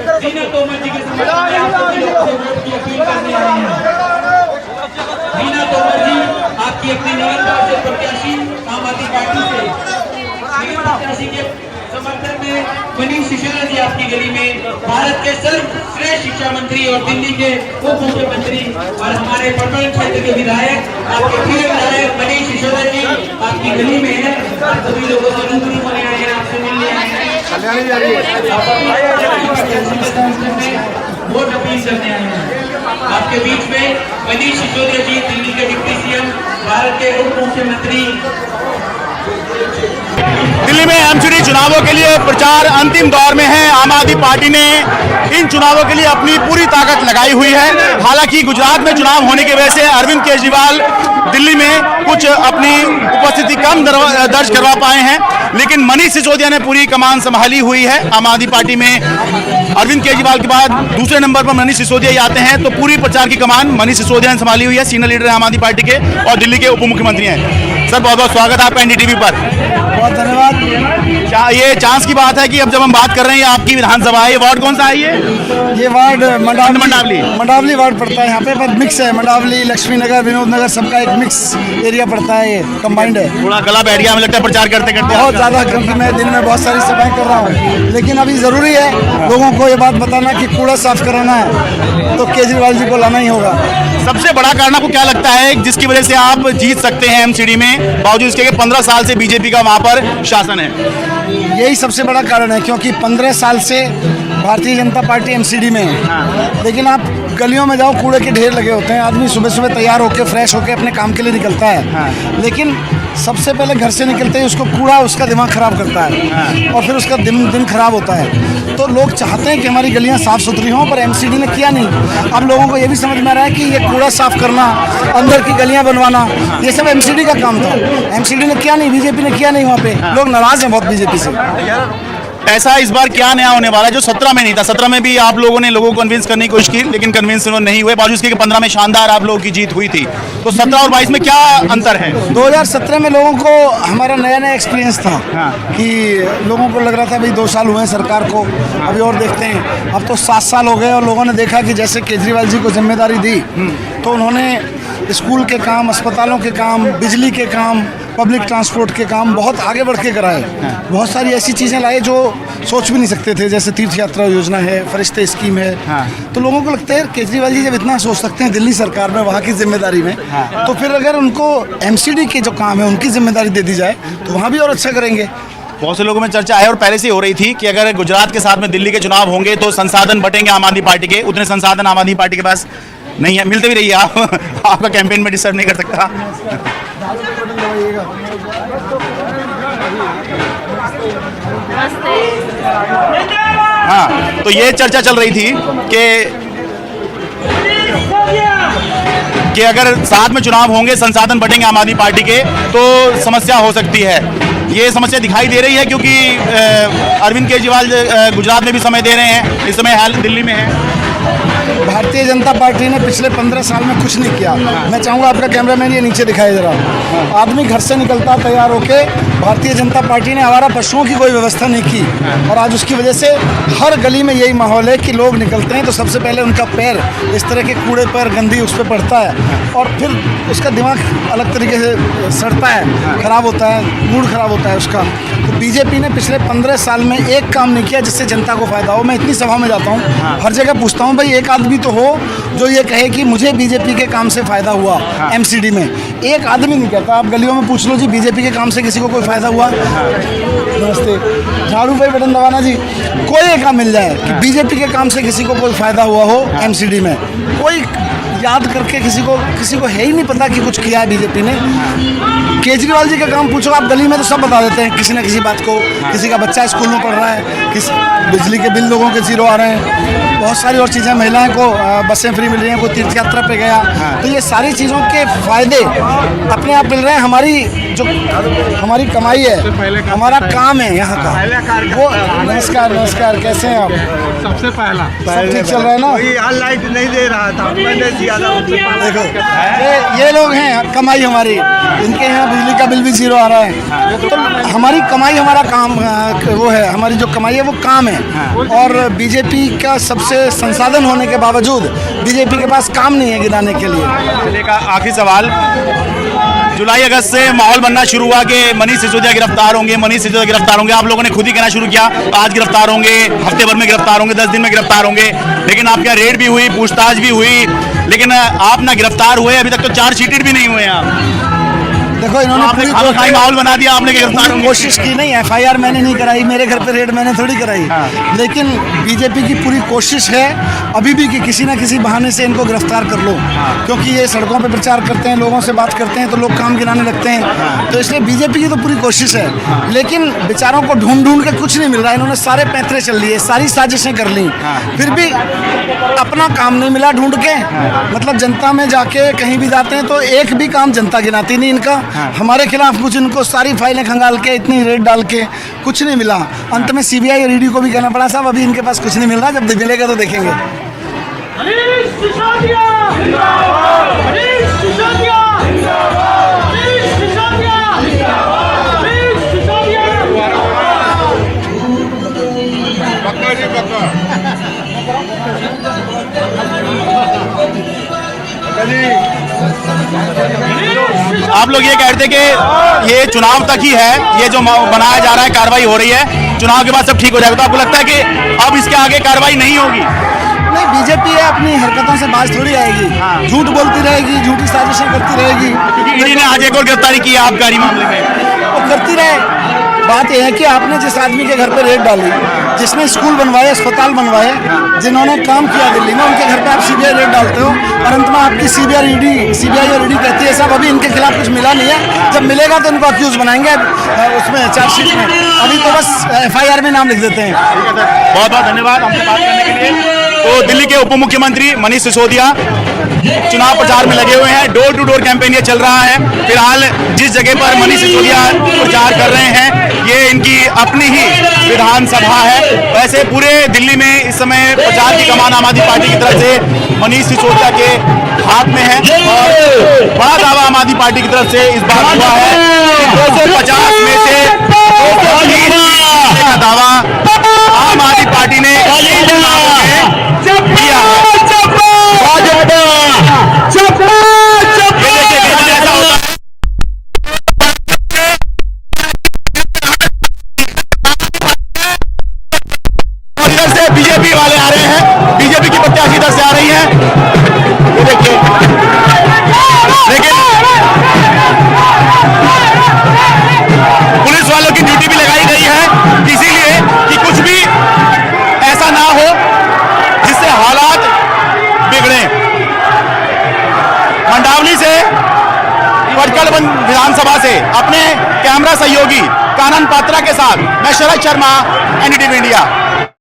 मीना तोमर जी के समर्थन में आप सभी लोगों से वोट की अपील करने आए हैं। मीना तोमर जी आपकी अपनी नवनगढ़ से प्रत्याशी आम आदमी पार्टी से प्रत्याशी के समर्थन में मनीष सिसोदिया जी आपकी गली में भारत के सर्वश्रेष्ठ शिक्षा मंत्री और दिल्ली के उप मुख्यमंत्री और हमारे पटना क्षेत्र के विधायक आपके प्रिय विधायक मनीष सिसोदिया जी आपकी गली में है। सभी लोगों से रूबरू होने आए हैं, आपसे मिलने आए हैं, वोट अपील करने आए हैं। आपके बीच में मनीष सिसोदिया जी दिल्ली के डिप्टी सीएम, भारत के उप मुख्यमंत्री। दिल्ली में एमसीडी चुनावों के लिए प्रचार अंतिम दौर में है। आम आदमी पार्टी ने इन चुनावों के लिए अपनी पूरी ताकत लगाई हुई है। हालांकि गुजरात में चुनाव होने की वजह से अरविंद केजरीवाल दिल्ली में कुछ अपनी उपस्थिति कम दर्ज करवा पाए हैं, लेकिन मनीष सिसोदिया ने पूरी कमान संभाली हुई है। आम आदमी पार्टी में अरविंद केजरीवाल के बाद दूसरे नंबर पर मनीष सिसोदिया ही आते हैं, तो पूरी प्रचार की कमान मनीष सिसोदिया ने संभाली हुई है। सीनियर लीडर आम आदमी पार्टी के और दिल्ली के उप मुख्यमंत्री हैं। सर बहुत बहुत स्वागत है आपका एनडीटीवी पर। बहुत धन्यवाद। ये चांस की बात है कि अब जब हम बात कर रहे हैं आपकी विधानसभा है, ये वार्ड कौन सा है? ये वार्ड मंडावली वार्ड पड़ता है। यहाँ पे पर मिक्स है, मंडावली, लक्ष्मी नगर, विनोद नगर, सबका एक मिक्स एरिया पड़ता है। ये कंबाइंड है। थोड़ा गला बैठ गया हमें लगता है प्रचार करते करते बहुत ज़्यादा, क्योंकि मैं दिन में बहुत सारी सभाएं कर रहा हूँ, लेकिन अभी ज़रूरी है लोगों को ये बात बताना कि कूड़ा साफ कराना है तो केजरीवाल जी को लाना ही होगा। सबसे बड़ा कारण आपको क्या लगता है जिसकी वजह से आप जीत सकते हैं एमसीडी में, बावजूद इसके कि 15 साल से बीजेपी का वहां पर शासन है? यही सबसे बड़ा कारण है, क्योंकि 15 साल से भारतीय जनता पार्टी एमसीडी में है। लेकिन आप गलियों में जाओ, कूड़े के ढेर लगे होते हैं। आदमी सुबह सुबह तैयार होकर फ्रेश होकर अपने काम के लिए निकलता है, लेकिन सबसे पहले घर से निकलते ही उसको कूड़ा उसका दिमाग खराब करता है और फिर उसका दिन खराब होता है। तो लोग चाहते हैं कि हमारी गलियां साफ सुथरी हों, पर एमसीडी ने किया नहीं। अब लोगों को ये भी समझ में आ रहा है कि ये कूड़ा साफ करना, अंदर की गलियां बनवाना, ये सब एमसीडी का काम था। एमसीडी ने किया नहीं, बीजेपी ने किया नहीं। वहाँ पे लोग नाराज हैं बहुत बीजेपी से। ऐसा इस बार क्या नया होने वाला है जो 17 में नहीं था? 17 में भी आप लोगों ने लोगों को कन्विंस करने की कोशिश की, लेकिन कन्विंस नहीं हुए, बावजूद इसके 15 में शानदार आप लोगों की जीत हुई थी। तो 17 और 22 में क्या अंतर है? 2017 में लोगों को हमारा नया एक्सपीरियंस था कि लोगों को लग रहा था भाई 2 साल हुए हैं सरकार को, अभी और देखते हैं। अब तो 7 साल हो गए और लोगों ने देखा कि जैसे केजरीवाल जी को जिम्मेदारी दी तो उन्होंने स्कूल के काम, अस्पतालों के काम, बिजली के काम, पब्लिक ट्रांसपोर्ट के काम बहुत आगे बढ़ के कराए। बहुत सारी ऐसी चीज़ें लाए जो सोच भी नहीं सकते थे, जैसे तीर्थ यात्रा योजना है, फरिश्ते स्कीम है। तो लोगों को लगता है केजरीवाल जी जब इतना सोच सकते हैं दिल्ली सरकार में, वहाँ की जिम्मेदारी में, तो फिर अगर उनको एमसीडी के जो काम है उनकी जिम्मेदारी दे दी जाए तो वहाँ भी और अच्छा करेंगे। बहुत से लोगों में चर्चा है और पहले से हो रही थी कि अगर गुजरात के साथ में दिल्ली के चुनाव होंगे तो संसाधन बटेंगे आम आदमी पार्टी के। उतने संसाधन आम आदमी पार्टी के पास नहीं है। मिलते भी रहिए आप, आपका कैंपेन में डिस्टर्ब नहीं कर सकता। हाँ, तो ये चर्चा चल रही थी कि अगर साथ में चुनाव होंगे, संसाधन बढ़ेंगे आम आदमी पार्टी के, तो समस्या हो सकती है। ये समस्या दिखाई दे रही है क्योंकि अरविंद केजरीवाल गुजरात में भी समय दे रहे हैं, इस समय हाल दिल्ली में है। भारतीय जनता पार्टी ने पिछले 15 साल में कुछ नहीं किया। मैं चाहूँगा आपका कैमरामैन ये नीचे दिखाए जरा। आदमी घर से निकलता तैयार होके, भारतीय जनता पार्टी ने आवारा पशुओं की कोई व्यवस्था नहीं की, और आज उसकी वजह से हर गली में यही माहौल है कि लोग निकलते हैं तो सबसे पहले उनका पैर इस तरह के कूड़े पर, गंदी उस पर पड़ता है और फिर उसका दिमाग अलग तरीके से सड़ता है, खराब होता है, मूड खराब होता है उसका। तो बीजेपी ने पिछले 15 साल में एक काम नहीं किया जिससे जनता को फायदा हो। मैं इतनी सभा में जाता हूँ, हर जगह पूछता हूँ भाई एक आदमी तो हो जो ये कहे कि मुझे बीजेपी के काम से फायदा हुआ। एमसीडी में एक आदमी नहीं कहता। आप गलियों में पूछ लो जी, बीजेपी के काम से किसी को कोई फायदा हुआ? नमस्ते, झाड़ू पे बटन दबाना जी, कोई एक काम मिल जाए कि बीजेपी के काम से किसी को कोई फायदा हुआ हो एमसीडी में। कोई याद करके किसी को है ही नहीं पता कि कुछ किया है बीजेपी ने। केजरीवाल जी का काम पूछो आप गली में तो सब बता देते हैं किसी न किसी बात को। किसी का बच्चा स्कूल में पढ़ रहा है, बिजली के बिल लोगों के 0 आ रहे हैं, बहुत सारी और चीज़ें, महिलाएं को बसें फ्री मिल रही हैं, कोई तीर्थ यात्रा पे गया। तो ये सारी चीज़ों के फायदे अपने आप मिल रहे हैं। हमारी कमाई है, हमारा काम है यहाँ का वो। नमस्कार, कैसे हैं आप? सबसे पहला सब ठीक चल रहा है ना? लाइट नहीं दे रहा था, मैंने दिया था। देखो ये लोग हैं, कमाई हमारी। इनके यहाँ बिजली का बिल भी 0 आ रहा है। तो हमारी कमाई हमारा काम वो है, हमारी जो कमाई है वो काम है। और बीजेपी का सबसे संसाधन होने के बावजूद बीजेपी के पास काम नहीं है गिनाने के लिए। चलिए का आखिरी सवाल, जुलाई अगस्त से माहौल बनना शुरू हुआ कि मनीष सिसोदिया गिरफ्तार होंगे, मनीष सिसोदिया गिरफ्तार होंगे। आप लोगों ने खुद ही कहना शुरू किया आज गिरफ्तार होंगे, हफ्ते भर में गिरफ्तार होंगे, 10 दिन में गिरफ्तार होंगे। लेकिन आपका रेड भी हुई, पूछताछ भी हुई, लेकिन आप ना गिरफ्तार हुए, अभी तक तो चार्जशीटेड भी नहीं हुए हैं आप। देखो इन्होंने आपने पूरी खामखाई माहौल बना दिया, आपने गिरफ्तार होंगे। कोशिश की नहीं, एफआईआर मैंने नहीं कराई, मेरे घर पे रेड मैंने थोड़ी कराई। लेकिन बीजेपी की पूरी कोशिश है अभी भी कि किसी ना किसी बहाने से इनको गिरफ्तार कर लो, क्योंकि ये सड़कों पे प्रचार करते हैं, लोगों से बात करते हैं तो लोग काम गिनाने लगते हैं। तो इसलिए बीजेपी की तो पूरी कोशिश है, लेकिन बेचारों को ढूंढ ढूंढ के कुछ नहीं मिल रहा। इन्होंने सारे पैंतरे चल लिए, सारी साजिशें कर ली, फिर भी अपना काम नहीं मिला ढूंढ के। मतलब जनता में जाके कहीं भी जाते हैं तो एक भी काम जनता गिनाती नहीं इनका। हमारे खिलाफ कुछ इनको सारी फाइलें खंगाल के, इतनी रेड डाल के कुछ नहीं मिला। अंत में सीबीआई और ईडी को भी कहना पड़ा साहब अभी इनके पास कुछ नहीं मिल रहा, जब मिलेगा तो देखेंगे। आप लोग ये कहते कि ये चुनाव तक ही है, ये जो बनाया जा रहा है, कार्रवाई हो रही है, चुनाव के बाद सब ठीक हो जाएगा। तो आपको लगता है कि अब इसके आगे कार्रवाई नहीं होगी? नहीं, बीजेपी है अपनी हरकतों से बाज थोड़ी आएगी, झूठ बोलती रहेगी, झूठी साजिशें करती रहेगी। क्योंकि ईडी ने आज एक और गिरफ्तारी की है आबकारी मामले में। वो करती रहे। बात यह है कि आपने जिस आदमी के घर पे रेड डाली, जिसने स्कूल बनवाए, अस्पताल बनवाए, जिन्होंने काम किया दिल्ली में, उनके घर पे आप सीबीआई रेड डालते हो और अंत में आपकी सीबीआई और ईडी कहती है साहब अभी इनके खिलाफ कुछ मिला नहीं है, जब मिलेगा तो इनको अक्यूज बनाएंगे उसमें चार्जशीट में। अभी तो बस एफआईआर में नाम लिख देते हैं। बहुत बहुत धन्यवाद हमसे बात करने के लिए। तो दिल्ली के उप मुख्यमंत्री मनीष सिसोदिया चुनाव प्रचार में लगे हुए हैं, डोर टू डोर कैंपेन ये चल रहा है। फिलहाल जिस जगह पर मनीष सिसोदिया प्रचार कर रहे हैं ये इनकी अपनी ही विधानसभा है। वैसे पूरे दिल्ली में इस समय प्रचार की कमान आम आदमी पार्टी की तरफ से मनीष सिसोदिया के हाथ में है और बड़ा दावा आम आदमी पार्टी की तरफ से इस बार हुआ है कि 250 में से 230 का दावा आम आदमी पार्टी ने किया है। बीजेपी वाले आ रहे हैं, बीजेपी की प्रत्याशी इधर से आ रही हैं, ये देखिए। लेकिन पुलिस वालों की ड्यूटी भी लगाई गई है इसीलिए कि कुछ भी ऐसा ना हो जिससे हालात बिगड़े। मंडावली से पटकल विधानसभा से अपने कैमरा सहयोगी कानन पात्रा के साथ मैं शरद शर्मा, एनडीटीवी इंडिया।